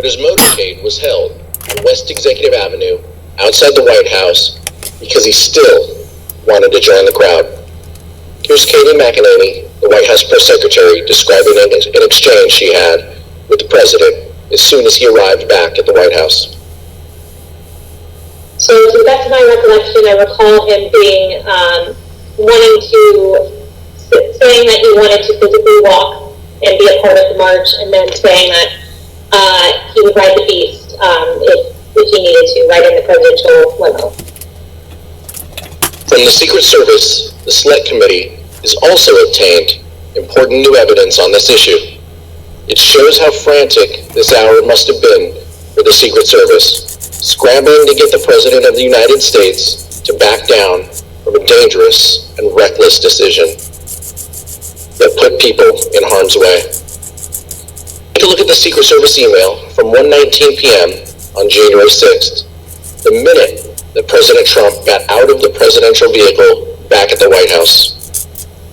But his motorcade was held on West Executive Avenue outside the White House because he still wanted to join the crowd. Here's Katie McEnany, the White House press secretary, describing an exchange she had with the president as soon as he arrived back at the White House. So to the best of my recollection, I recall him being, saying that he wanted to physically walk and be a part of the march, and then saying that he would ride the beast if he needed to, ride in the presidential limo. From the Secret Service, the Select Committee has also obtained important new evidence on this issue. It shows how frantic this hour must have been for the Secret Service, scrambling to get the President of the United States to back down from a dangerous and reckless decision that put people in harm's way. Take a look at the Secret Service email from 1:19 p.m. on January 6th, the minute that President Trump got out of the presidential vehicle back at the White House.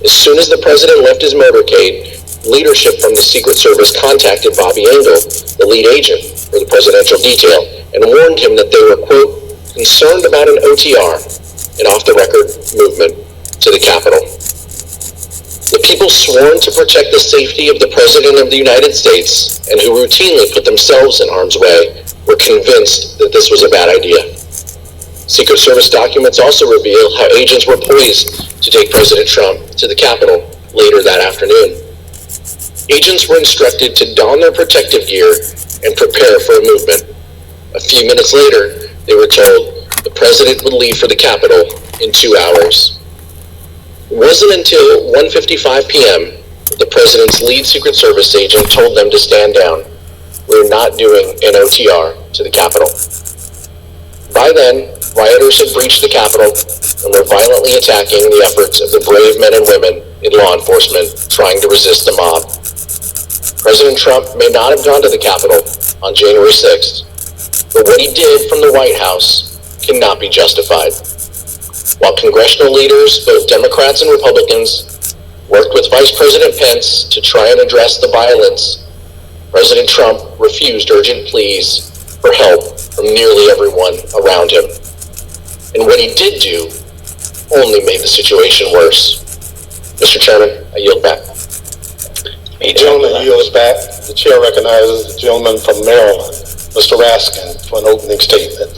As soon as the president left his motorcade, leadership from the Secret Service contacted Bobby Engel, the lead agent for the presidential detail, and warned him that they were, quote, concerned about an OTR, an off-the-record movement, to the Capitol. The people sworn to protect the safety of the President of the United States and who routinely put themselves in harm's way were convinced that this was a bad idea. Secret Service documents also reveal how agents were poised to take President Trump to the Capitol later that afternoon. Agents were instructed to don their protective gear and prepare for a movement. A few minutes later, they were told the president would leave for the Capitol in 2 hours. It wasn't until 1:55 p.m. that the president's lead Secret Service agent told them to stand down. We're not doing an OTR to the Capitol. By then, rioters had breached the Capitol and were violently attacking the efforts of the brave men and women in law enforcement trying to resist the mob. President Trump may not have gone to the Capitol on January 6th, but what he did from the White House cannot be justified. While congressional leaders, both Democrats and Republicans, worked with Vice President Pence to try and address the violence, President Trump refused urgent pleas for help from nearly everyone around him. And what he did do only made the situation worse. Mr. Chairman, I yield back. The gentleman yields back. The chair recognizes the gentleman from Maryland, Mr. Raskin, for an opening statement.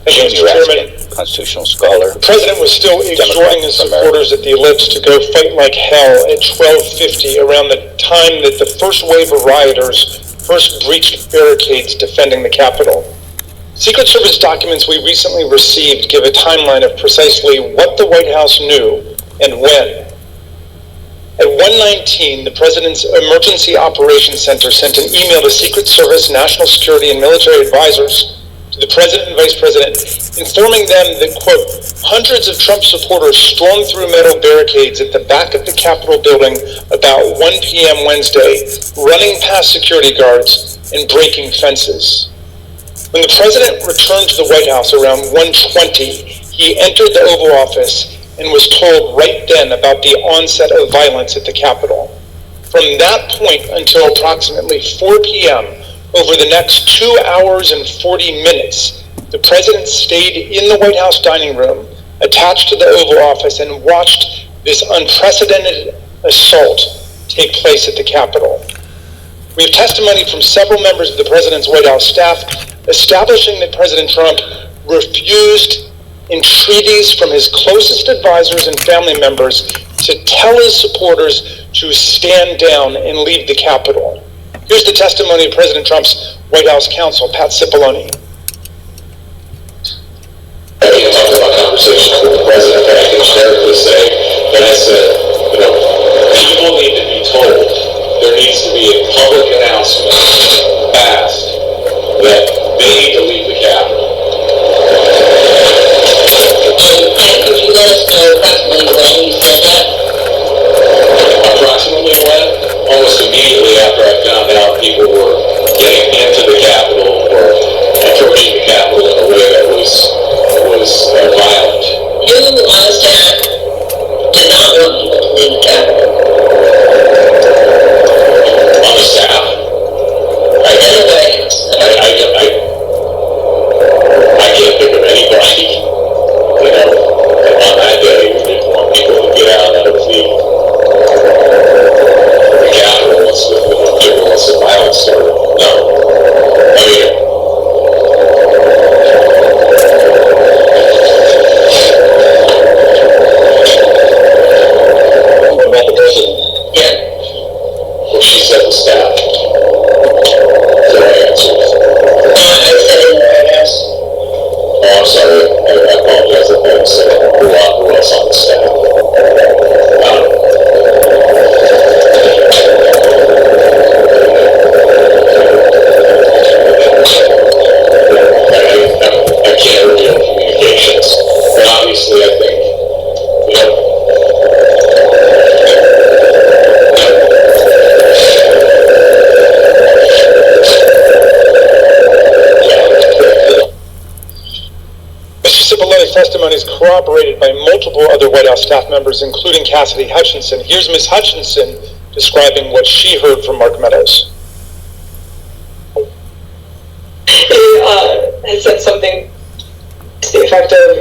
Thank you, Mr. Chairman. Constitutional scholar. The president was still exhorting his supporters at the ellipse to go fight like hell at 12:50, around the time that the first wave of rioters first breached barricades defending the Capitol. Secret Service documents we recently received give a timeline of precisely what the White House knew and when. At 1:19, the President's Emergency Operations Center sent an email to Secret Service, National Security, and military advisors to the President and Vice President, informing them that, quote, hundreds of Trump supporters stormed through metal barricades at the back of the Capitol building about 1 p.m. Wednesday, running past security guards and breaking fences. When the President returned to the White House around 1:20, he entered the Oval Office and was told right then about the onset of violence at the Capitol. From that point until approximately 4 p.m., over the next 2 hours and 40 minutes, the President stayed in the White House dining room, attached to the Oval Office, and watched this unprecedented assault take place at the Capitol. We have testimony from several members of the President's White House staff establishing that President Trump refused entreaties from his closest advisors and family members to tell his supporters to stand down and leave the Capitol. Here's the testimony of President Trump's White House counsel, Pat Cipollone. I can't talk about conversations with the president, but I can generically say that I said, people need to be told. There needs to be a public announcement fast that they need to leave the Capitol. Could you let us know approximately when you said that? Approximately when? Almost immediately after I found out people were getting into the Capitol or approaching the Capitol in a way that was violent. You on the staff did not want people to leave the Capitol. On the staff? Right, in a way, testimony is corroborated by multiple other White House staff members, including Cassidy Hutchinson. Here's Ms. Hutchinson describing what she heard from Mark Meadows. He had said something to the effect of,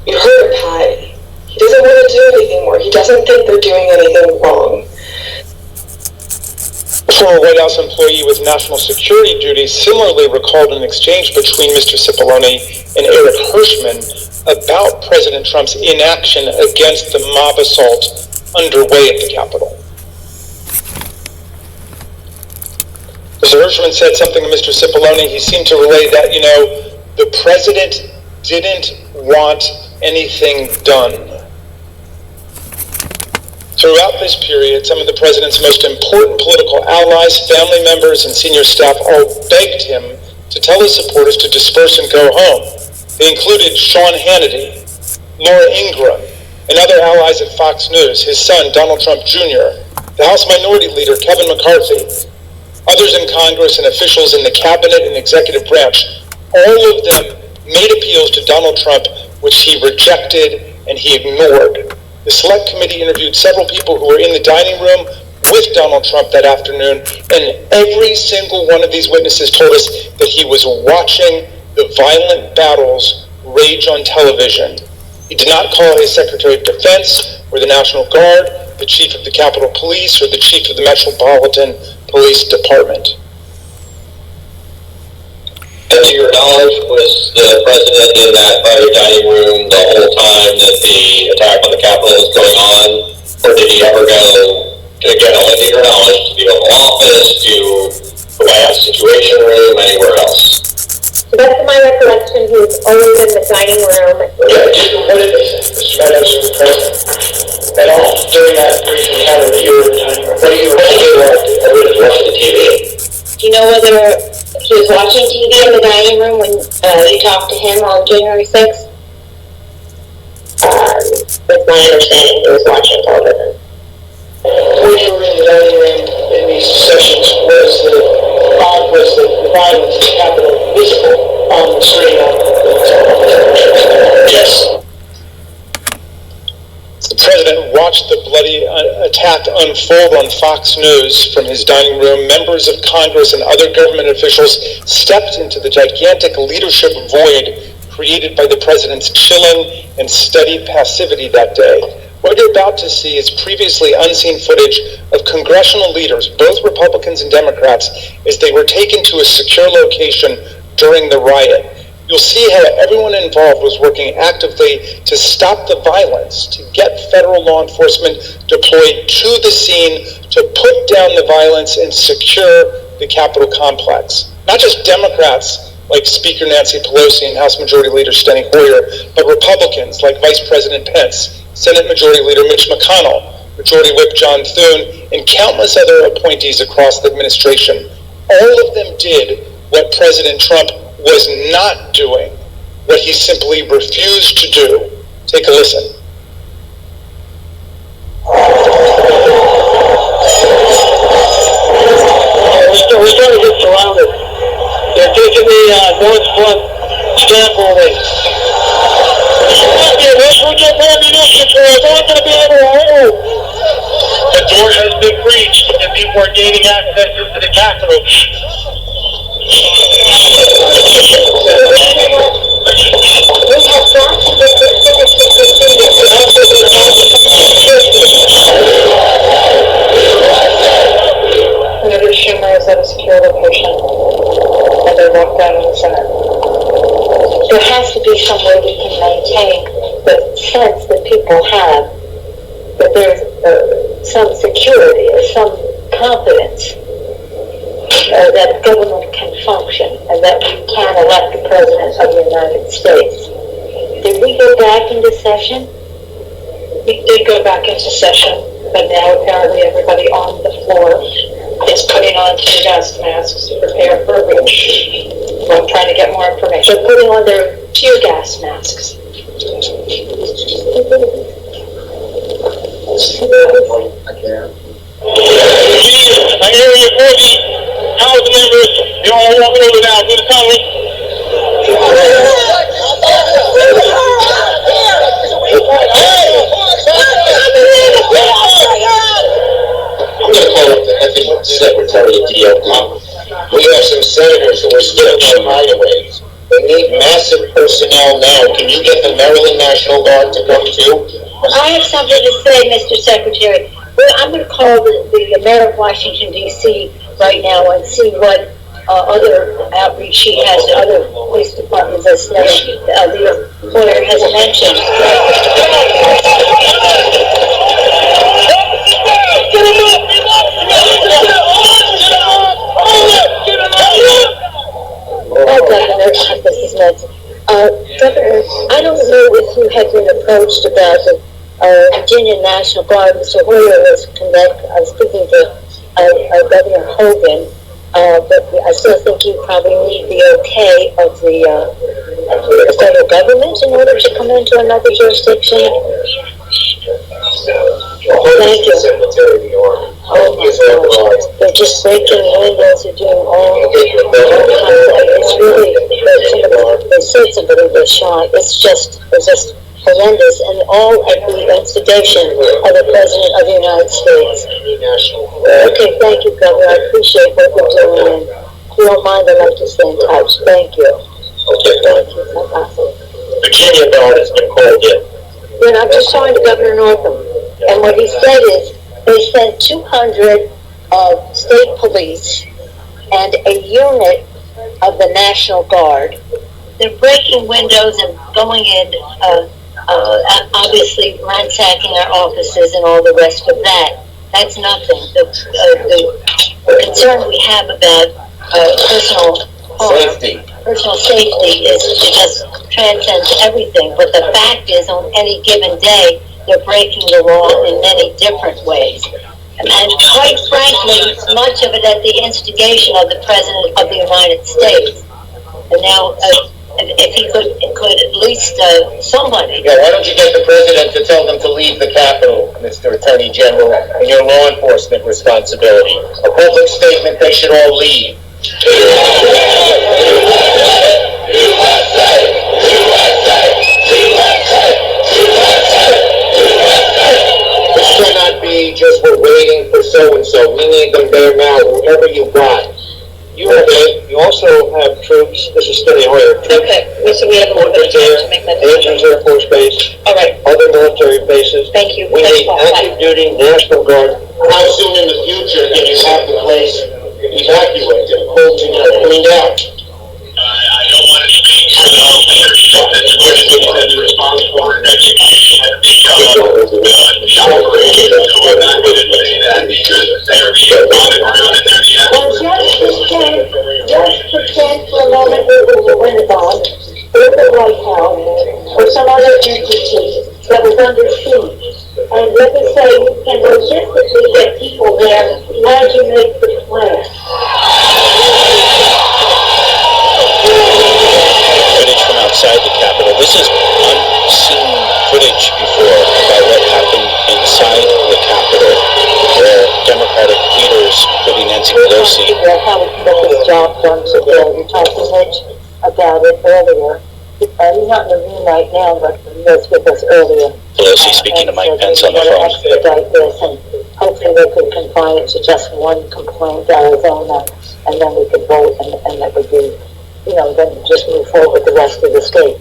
you heard him, Pat. He doesn't want to do anything more. He doesn't think they're doing anything wrong. A former White House employee with national security duties similarly recalled an exchange between Mr. Cipollone and Eric Hirschman about President Trump's inaction against the mob assault underway at the Capitol. Mr. Hirschman said something to Mr. Cipollone. He seemed to relay that, the president didn't want anything done. Throughout this period, some of the president's most important political allies, family members, and senior staff all begged him to tell his supporters to disperse and go home. They included Sean Hannity, Laura Ingraham, and other allies at Fox News, his son, Donald Trump Jr., the House Minority Leader, Kevin McCarthy, others in Congress and officials in the cabinet and executive branch. All of them made appeals to Donald Trump, which he rejected and he ignored. The Select Committee interviewed several people who were in the dining room with Donald Trump that afternoon, and every single one of these witnesses told us that he was watching the violent battles rage on television. He did not call his Secretary of Defense or the National Guard, the Chief of the Capitol Police, or the Chief of the Metropolitan Police Department. And to your knowledge, was the president in that private dining room the whole time that the attack on the Capitol was going on? Or did he ever go, again, only to your knowledge, to the Oval Office, to the White House Situation Room, anywhere else? To the best of my recollection, he was always in the dining room. Yeah, what did they say? Mr. Meadows was the president at all during that brief encounter that you were in the dining room. What do you was watching the TV? Do you know whether he was watching TV in the dining room when you talked to him on January 6th? That's my understanding, he was watching television. When you were in the dining room in these sessions, was the violence in the Capitol visible on the screen? Yes. The president watched the bloody attack unfold on Fox News from his dining room. Members of Congress and other government officials stepped into the gigantic leadership void created by the president's chilling and steady passivity that day. What you're about to see is previously unseen footage of congressional leaders, both Republicans and Democrats, as they were taken to a secure location during the riot. You'll see how everyone involved was working actively to stop the violence, to get federal law enforcement deployed to the scene, to put down the violence and secure the Capitol complex. Not just Democrats like Speaker Nancy Pelosi and House Majority Leader Steny Hoyer, but Republicans like Vice President Pence, Senate Majority Leader Mitch McConnell, Majority Whip John Thune, and countless other appointees across the administration. All of them did what President Trump was not doing, what he simply refused to do. Take a listen. We're starting to get surrounded. They're taking the north front stamp away. The door has been breached and people are gaining access into the Capitol. Senator Schumer is at a secure location, and they're locked down in the Senate. There has to be some way we can maintain the sense that people have that there's some security or some confidence that government can function and that we can elect the President of the United States. Did we go back into session? We did go back into session, but now apparently everybody on the floor is putting on tear gas masks to prepare for a breach. I'm trying to get more information. They're putting on their tear gas masks. I hear you 40 House members, you all walking over now. Good comment. Secretary of DOD. We have some senators who are still on hideaways. They need massive personnel now. Can you get the Maryland National Guard to come too? I have something to say, Mr. Secretary. Well, I'm going to call the mayor of Washington, D.C. right now and see what other outreach he has to other police departments, as the lawyer has mentioned. Governor, this is Nancy. Governor, I don't know if you have been approached about the Virginia National Guard. Mr. Hoyer was speaking to Governor Hogan, but I still think you probably need the okay of the federal government in order to come into another jurisdiction. Thank you. Oh my God. They're just breaking windows, they're doing all kinds of, it's really, they said somebody was shot. It's just horrendous, and all at the instigation of the President of the United States. Okay, thank you, Governor. I appreciate what you're doing, and if you don't mind, I'd like to stay in touch. Thank you. Okay, thank you. Virginia Guard has been called in. Then I'm just talking to Governor Northam, and what he said is they sent 200 state police and a unit of the National Guard. They're breaking windows and going in, obviously ransacking our offices and all the rest of that. That's nothing. The concern we have about personal safety is just transcends everything. But the fact is, on any given day, they're breaking the law in many different ways. And quite frankly, much of it at the instigation of the President of the United States. And now, if he could at least somebody. Yeah, why don't you get the President to tell them to leave the Capitol, Mr. Attorney General, in your law enforcement responsibility? A public statement, they should all leave. This cannot be just we're waiting for so-and-so. We need them there now, whoever you got. You also have troops, this is Stony Hoyer. Okay, so we have a little bit of time to make that Andrews Air Force Base. All right, Other military bases. thank you. We need active duty National Guard. How soon in the future can you have the place evacuated, pulled together, cleaned out? I don't want to speak for the leadership that's responsible for Just pretend for a moment it was the Pentagon, or the White House, or some other entity that was under siege. And let me say, you can logistically get people there as you make the plan. Footage from outside the Capitol. This is unseen footage before about what happened inside the Capitol, where Democratic leaders, including Nancy Pelosi, How we can get this job done today. We talked to Mitch about it earlier. He's not in the room right now, but he was with us earlier. Pelosi speaking to Mike Pence on the phone. phone. Expedite this, and hopefully they could confine it to just one complaint, Arizona, and then we could vote, and that would be, then just move forward with the rest of the state.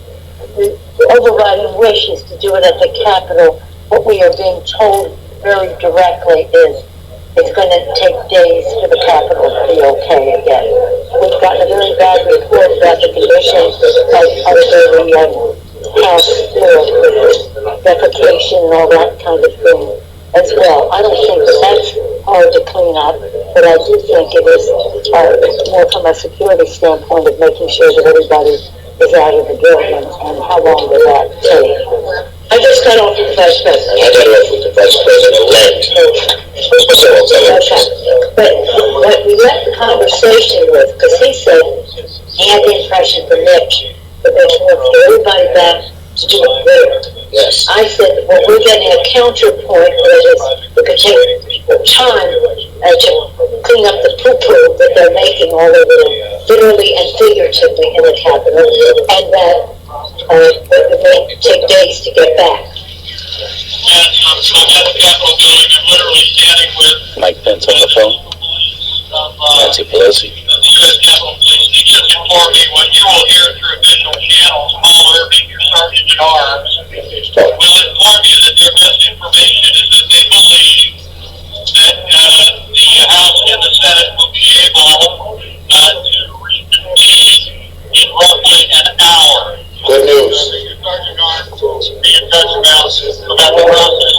The overriding wish is to do it at the Capitol. What we are being told very directly is it's going to take days for the Capitol to be okay again. We've gotten a very bad report about the conditions of the House floor, defecation and all that kind of thing as well. I don't think that's hard to clean up, but I do think it is more from a security standpoint of making sure that everybody is out of the building, and how long will that take? I just got off with the Vice President. I got off with the Vice President-elect. So I'll tell him. Okay. But what we left the conversation with, because he said he had the impression from Mitch that they can get everybody back to do it there. Yes. I said, well, we're getting a counterpoint that is, it could take time to clean up the poo-poo that they're making all over, literally and figuratively, in the Capitol, and that it may take days to get back. I'm at the Capitol building. I'm literally standing with Mike Pence on the phone. Nancy Pelosi. The U.S. Capitol Police, he just informed me what you will hear through official channels. Paul Irving, your sergeant at arms, will inform you that their best information is that they believe that the House and the Senate will be able to reconvene in roughly an hour. Good news. Sergeant at arms will be in touch about the process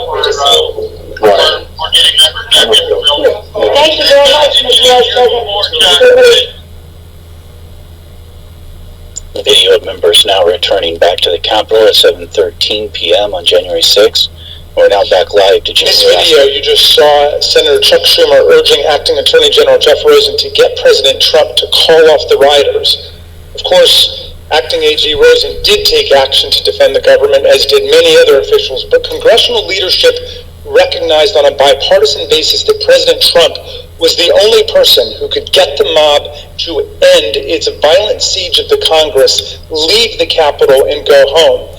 for getting members back in the building. Thank you very much, Mr. Vice President. The video of members now returning back to the Capitol at 7:13 p.m. on January 6th. We're now back live to In this January. video, you just saw Senator Chuck Schumer urging Acting Attorney General Jeff Rosen to get President Trump to call off the rioters. Of course, Acting AG Rosen did take action to defend the government, as did many other officials, but congressional leadership recognized on a bipartisan basis that President Trump was the only person who could get the mob to end its violent siege of the Congress, leave the Capitol, and go home.